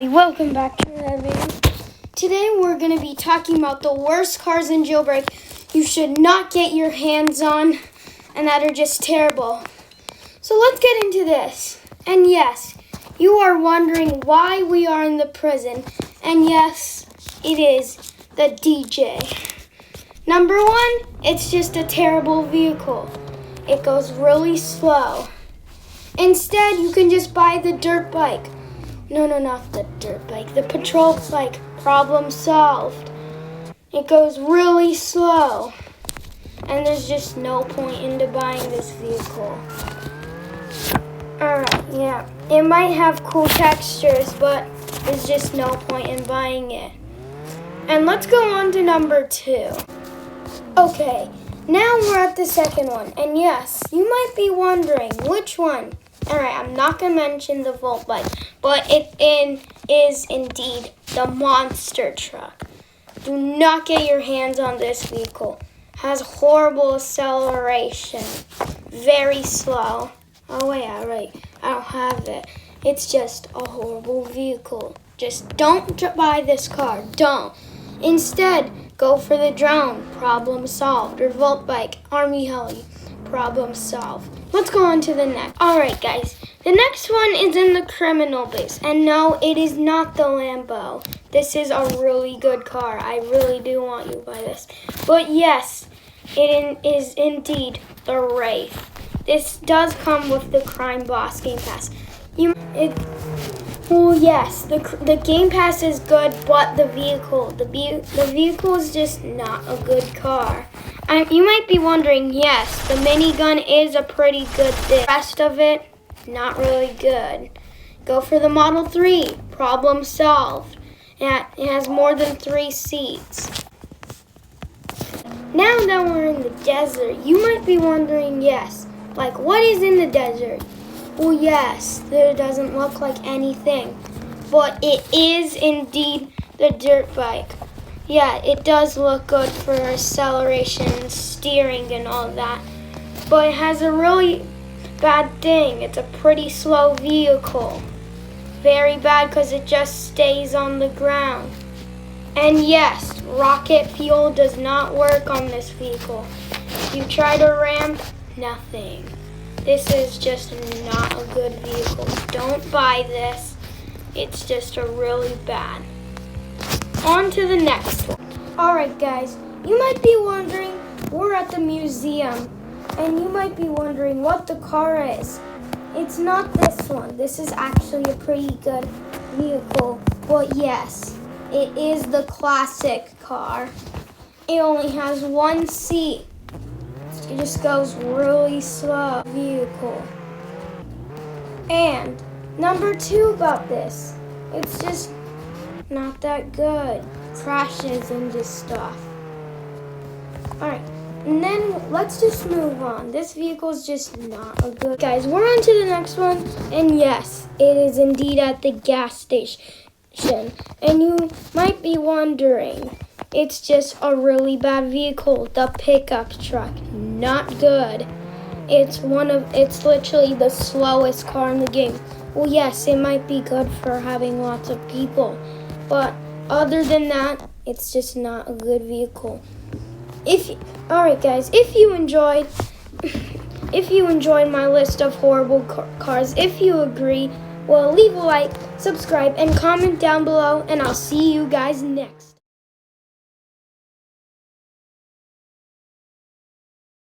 Welcome back to another video. Today we're going to be talking about the worst cars in Jailbreak you should not get your hands on and that are just terrible. So let's get into this. And yes, you are wondering why we are in the prison. And yes, it is the DJ. Number one, it's just a terrible vehicle. It goes really slow. Instead, you can just buy the dirt bike. No, not the dirt bike. The patrol bike. Problem solved. It goes really slow. And there's just no point into buying this vehicle. Alright, yeah. It might have cool textures, but there's just no point in buying it. And let's go on to number 2. Okay, now we're at the second one. And yes, you might be wondering which one. Alright, I'm not going to mention the Volt bike, but it is indeed the monster truck. Do not get your hands on this vehicle. Has horrible acceleration. Very slow. Oh, yeah, right. I don't have it. It's just a horrible vehicle. Just don't buy this car. Don't. Instead, go for the drone. Problem solved. Or Volt bike. Army heli. Problem solved. Let's go on to the next. Alright guys, the next one is in the criminal base. And no, it is not the Lambo. This is a really good car. I really do want you to buy this. But yes, it is indeed the Wraith. This does come with the Crime Boss Game Pass. Well, yes, the Game Pass is good, but the vehicle is just not a good car. You might be wondering, yes, the minigun is a pretty good thing. The rest of it, not really good. Go for the Model 3. Problem solved. It has more than 3 seats. Now that we're in the desert, you might be wondering, yes, like what is in the desert? Well, yes, there doesn't look like anything, but it is indeed the dirt bike. Yeah, it does look good for acceleration, steering, and all that. But it has a really bad thing. It's a pretty slow vehicle. Very bad because it just stays on the ground. And yes, rocket fuel does not work on this vehicle. If you try to ramp, nothing. This is just not a good vehicle. Don't buy this. It's just a really bad. On to the next one. Alright guys, you might be wondering, we're at the museum, and you might be wondering what the car is. It's not this one. This is actually a pretty good vehicle, but yes, it is the classic car. It only has 1 seat. It just goes really slow vehicle. And number 2 about this, it's just not that good. Crashes and just stuff. Alright, and then let's just move on. This vehicle is just not a good. Guys, we're on to the next one. And yes, it is indeed at the gas station. And you might be wondering, it's just a really bad vehicle. The pickup truck, not good. It's literally the slowest car in the game. Well, yes, it might be good for having lots of people. But other than that, it's just not a good vehicle. Alright guys, if you enjoyed my list of horrible cars, if you agree, well, leave a like, subscribe, and comment down below, and I'll see you guys next.